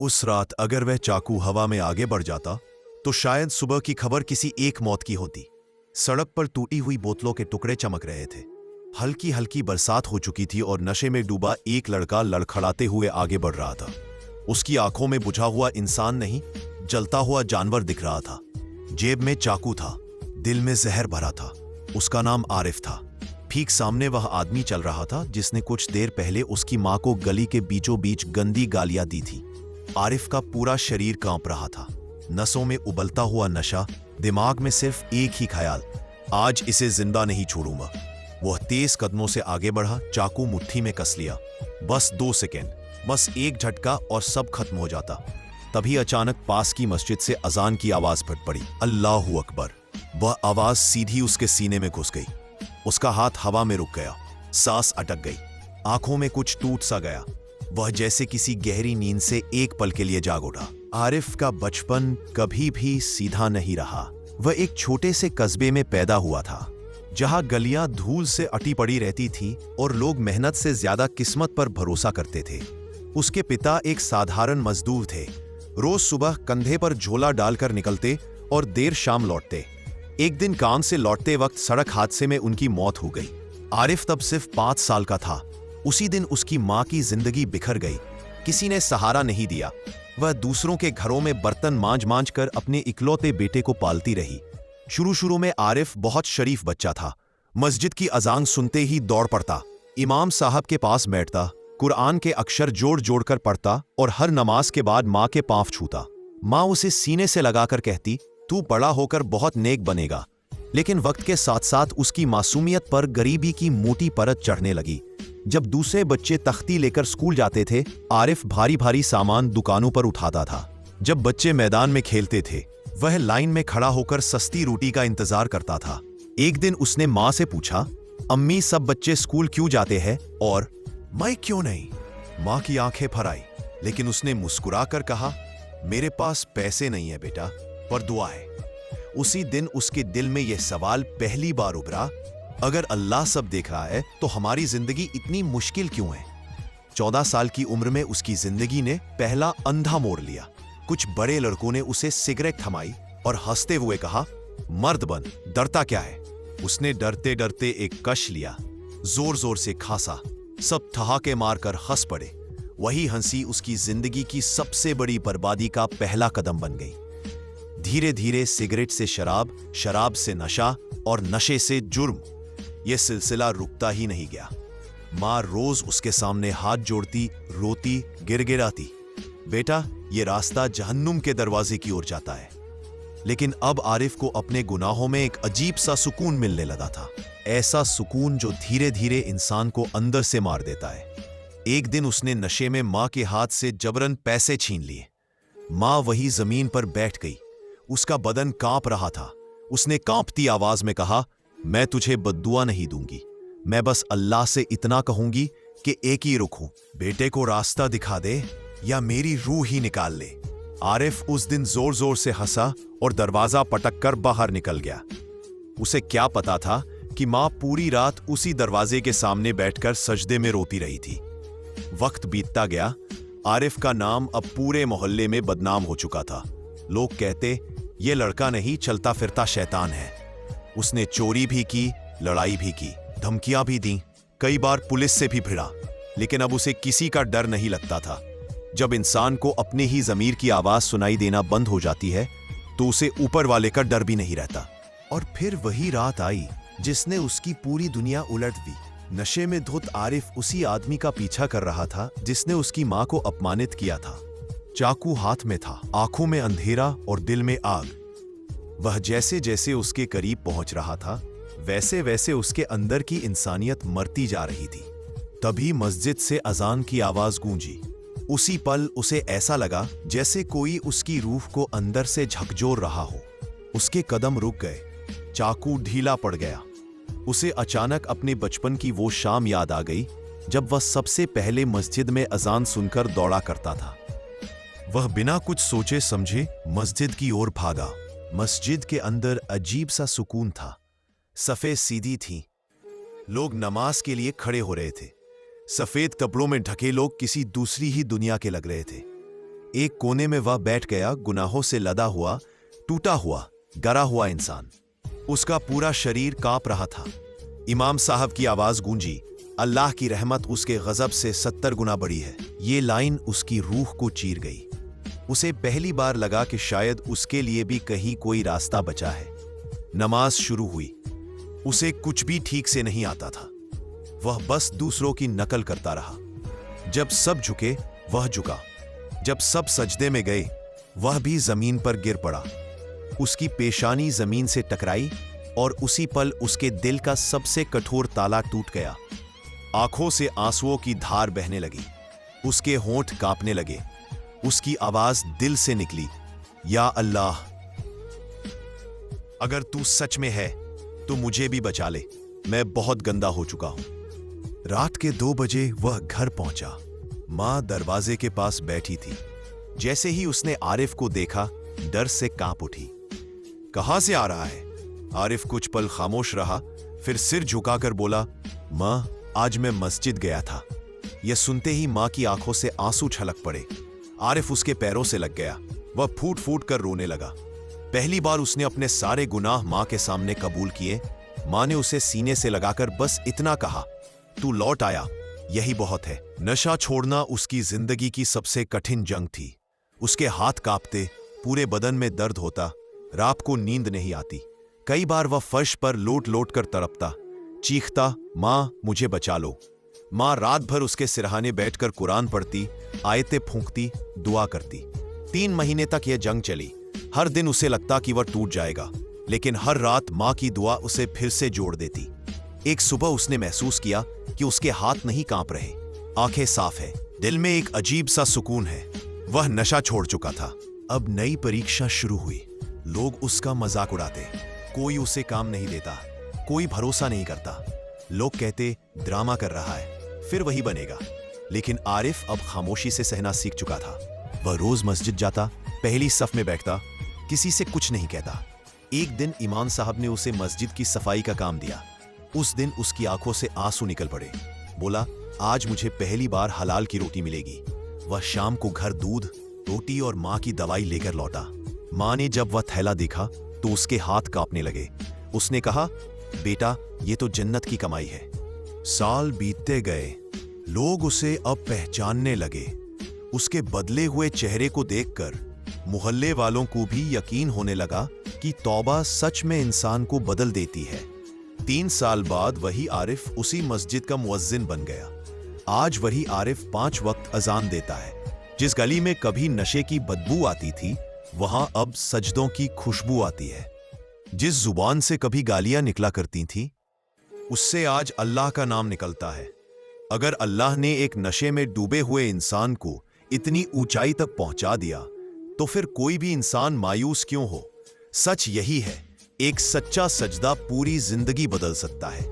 उस रात अगर वह चाकू हवा में आगे बढ़ जाता तो शायद सुबह की खबर किसी एक मौत की होती। सड़क पर टूटी हुई बोतलों के टुकड़े चमक रहे थे। हल्की हल्की बरसात हो चुकी थी और नशे में डूबा एक लड़का लड़खड़ाते हुए आगे बढ़ रहा था। उसकी आंखों में बुझा हुआ इंसान नहीं, जलता हुआ जानवर दिख रहा था। जेब में चाकू था, दिल में जहर भरा था। उसका नाम आरिफ था। ठीक सामने वह आदमी चल रहा था जिसने कुछ देर पहले उसकी मां को गली के बीचों बीच गंदी गालियां दी थी। आरिफ का पूरा शरीर कांप रहा था, नसों में उबलता हुआ नशा, दिमाग में सिर्फ एक ही ख्याल, आज इसे जिंदा नहीं छोड़ूंगा। वह तेज कदमों से आगे बढ़ा, चाकू मुट्ठी में कस लिया। बस 2 सेकेंड, बस एक झटका और सब खत्म हो जाता। तभी अचानक पास की मस्जिद से अजान की आवाज फट पड़ी, अल्लाहू अकबर। वह आवाज सीधी उसके सीने में घुस गई। उसका हाथ हवा में रुक गया, सांस अटक गई, आंखों में कुछ टूट सा गया। वह जैसे किसी गहरी नींद से एक पल के लिए जाग उठा। आरिफ का बचपन कभी भी सीधा नहीं रहा। वह एक छोटे से कस्बे में पैदा हुआ था, जहां गलियां धूल से अटी पड़ी रहती थीं और लोग मेहनत से ज्यादा किस्मत पर भरोसा करते थे। उसके पिता एक साधारण मजदूर थे। रोज सुबह कंधे पर झोला डालकर निकलते और देर शाम लौटते। एक दिन काम से लौटते वक्त सड़क हादसे में उनकी मौत हो गई। आरिफ तब सिर्फ 5 साल का था। उसी दिन उसकी मां की जिंदगी बिखर गई। किसी ने सहारा नहीं दिया। वह दूसरों के घरों में बर्तन मांज मांज कर अपने इकलौते बेटे को पालती रही। शुरू शुरू में आरिफ बहुत शरीफ बच्चा था। मस्जिद की अजान सुनते ही दौड़ पड़ता, इमाम साहब के पास बैठता, कुरान के अक्षर जोड़ जोड़ कर पढ़ता और हर नमाज के बाद मां के पांव छूता। मां उसे सीने से लगाकर कहती, तू बड़ा होकर बहुत नेक बनेगा। लेकिन वक्त के साथ साथ उसकी मासूमियत पर गरीबी की मोटी परत चढ़ने लगी। जब दूसरे बच्चे तख्ती लेकर स्कूल जाते थे, आरिफ भारी भारी सामान दुकानों पर उठाता था। जब बच्चे मैदान में खेलते थे, वह लाइन में खड़ा होकर सस्ती रोटी का इंतजार करता था। एक दिन उसने मां से पूछा, अम्मी सब बच्चे स्कूल क्यों जाते हैं और मैं क्यों नहीं? मां की आंखें भर आई, लेकिन उसने मुस्कुराकर कहा, मेरे पास पैसे नहीं है बेटा, पर दुआ है। उसी दिन उसके दिल में यह सवाल पहली बार उभरा, अगर अल्लाह सब देख रहा है तो हमारी जिंदगी इतनी मुश्किल क्यों है? 14 साल की उम्र में उसकी जिंदगी ने पहला अंधा मोड़ लिया। कुछ बड़े लड़कों ने उसे सिगरेट थमाई और हंसते हुए कहा, मर्द बन, डरता क्या है? उसने डरते डरते एक कश लिया, जोर जोर से खांसा। सब ठहाके मारकर हंस पड़े। वही हंसी उसकी जिंदगी की सबसे बड़ी बर्बादी का पहला कदम बन गई। धीरे धीरे सिगरेट से शराब, शराब से नशा और नशे से जुर्म, यह सिलसिला रुकता ही नहीं गया। मां रोज उसके सामने हाथ जोड़ती, रोती, गिड़गिड़ाती, बेटा ये रास्ता जहन्नुम के दरवाजे की ओर जाता है। लेकिन अब आरिफ को अपने गुनाहों में एक अजीब सा सुकून मिलने लगा था। ऐसा सुकून जो धीरे धीरे इंसान को अंदर से मार देता है। एक दिन उसने नशे में मां के हाथ से जबरन पैसे छीन लिए। मां वही जमीन पर बैठ गई। उसका बदन कांप रहा था। उसने कांपती आवाज में कहा, मैं तुझे बद्दुआ नहीं दूंगी, मैं बस अल्लाह से इतना कहूंगी कि एक ही रुख हूं, बेटे को रास्ता दिखा दे या मेरी रूह ही निकाल ले। आरिफ उस दिन जोर जोर से हंसा और दरवाजा पटक कर बाहर निकल गया। उसे क्या पता था कि मां पूरी रात उसी दरवाजे के सामने बैठकर सजदे में रोती रही थी। वक्त बीतता गया। आरिफ का नाम अब पूरे मोहल्ले में बदनाम हो चुका था। लोग कहते, ये लड़का नहीं, चलता फिरता शैतान है। उसने चोरी भी की, लड़ाई भी की, धमकियां भी दी, कई बार पुलिस से भी भिड़ा, लेकिन अब उसे किसी का डर नहीं लगता था। जब इंसान को अपने ही ज़मीर की आवाज सुनाई देना बंद हो जाती है तो उसे ऊपर वाले का डर भी नहीं रहता। और फिर वही रात आई जिसने उसकी पूरी दुनिया उलट दी। नशे में धुत आरिफ उसी आदमी का पीछा कर रहा था जिसने उसकी मां को अपमानित किया था। चाकू हाथ में था, आंखों में अंधेरा और दिल में आग। वह जैसे जैसे उसके करीब पहुंच रहा था, वैसे वैसे उसके अंदर की इंसानियत मरती जा रही थी। तभी मस्जिद से अजान की आवाज गूंजी। उसी पल उसे ऐसा लगा जैसे कोई उसकी रूह को अंदर से झकझोर रहा हो। उसके कदम रुक गए, चाकू ढीला पड़ गया। उसे अचानक अपने बचपन की वो शाम याद आ गई जब वह सबसे पहले मस्जिद में अजान सुनकर दौड़ा करता था। वह बिना कुछ सोचे समझे मस्जिद की ओर भागा। मस्जिद के अंदर अजीब सा सुकून था। सफ़ें सीधी थीं। लोग नमाज के लिए खड़े हो रहे थे। सफेद कपड़ों में ढके लोग किसी दूसरी ही दुनिया के लग रहे थे। एक कोने में वह बैठ गया, गुनाहों से लदा हुआ, टूटा हुआ, गरा हुआ इंसान। उसका पूरा शरीर कांप रहा था। इमाम साहब की आवाज गूंजी, अल्लाह की रहमत उसके गजब से 70 गुना बड़ी है। ये लाइन उसकी रूह को चीर गई। उसे पहली बार लगा कि शायद उसके लिए भी कहीं कोई रास्ता बचा है। नमाज शुरू हुई। उसे कुछ भी ठीक से नहीं आता था। वह बस दूसरों की नकल करता रहा। जब सब झुके वह झुका, जब सब सजदे में गए वह भी जमीन पर गिर पड़ा। उसकी पेशानी जमीन से टकराई और उसी पल उसके दिल का सबसे कठोर ताला टूट गया। आंखों से आंसुओं की धार बहने लगी। उसके होंठ कांपने लगे। उसकी आवाज दिल से निकली, या अल्लाह, अगर तू सच में है तो मुझे भी बचा ले, मैं बहुत गंदा हो चुका हूं। रात के 2 बजे वह घर पहुंचा। मां दरवाजे के पास बैठी थी। जैसे ही उसने आरिफ को देखा, डर से कांप उठी। कहां से आ रहा है? आरिफ कुछ पल खामोश रहा, फिर सिर झुकाकर बोला, मां, आज मैं मस्जिद गया था। यह सुनते ही मां की आंखों से आंसू छलक पड़े। आरिफ उसके पैरों से लग गया। वह फूट फूट कर रोने लगा। पहली बार उसने अपने सारे गुनाह मां के सामने कबूल किए। मां ने उसे सीने से लगाकर बस इतना कहा, तू लौट आया, यही बहुत है। नशा छोड़ना उसकी जिंदगी की सबसे कठिन जंग थी। उसके हाथ कांपते, पूरे बदन में दर्द होता, रात को नींद नहीं आती। कई बार वह फर्श पर लोट लोट कर तड़पता, चीखता, मां मुझे बचा लो। मां रात भर उसके सिरहाने बैठकर कुरान पढ़ती, आयतें फूंकती, दुआ करती। 3 महीने तक यह जंग चली। हर दिन उसे लगता कि वह टूट जाएगा, लेकिन हर रात मां की दुआ उसे फिर से जोड़ देती। एक सुबह उसने महसूस किया कि उसके हाथ नहीं कांप रहे, आंखें साफ है, दिल में एक अजीब सा सुकून है। वह नशा छोड़ चुका था। अब नई परीक्षा शुरू हुई। लोग उसका मजाक उड़ाते, कोई उसे काम नहीं देता, कोई भरोसा नहीं करता। लोग कहते ड्रामा कर रहा है, फिर वही बनेगा। लेकिन आरिफ अब खामोशी से सहना सीख चुका था। वह रोज मस्जिद जाता, पहली सफ में बैठता, किसी से कुछ नहीं कहता। एक दिन इमाम साहब ने उसे मस्जिद की सफाई का काम दिया। उस दिन उसकी आंखों से आंसू निकल पड़े। बोला, आज मुझे पहली बार हलाल की रोटी मिलेगी। वह शाम को घर दूध, रोटी और मां की दवाई लेकर लौटा। मां ने जब वह थैला देखा तो उसके हाथ कांपने लगे। उसने कहा, बेटा, ये तो जन्नत की कमाई है। साल बीतते गए। लोग उसे अब पहचानने लगे। उसके बदले हुए चेहरे को देखकर मोहल्ले वालों को भी यकीन होने लगा कि तौबा सच में इंसान को बदल देती है। 3 साल बाद वही आरिफ उसी मस्जिद का मुअज्जिन बन गया। आज वही आरिफ 5 वक्त अजान देता है। जिस गली में कभी नशे की बदबू आती थी, वहां अब सजदों की खुशबू आती है। जिस जुबान से कभी गालियां निकला करती थीं, उससे आज अल्लाह का नाम निकलता है। अगर अल्लाह ने एक नशे में डूबे हुए इंसान को इतनी ऊंचाई तक पहुंचा दिया, तो फिर कोई भी इंसान मायूस क्यों हो? सच यही है, एक सच्चा सजदा पूरी जिंदगी बदल सकता है।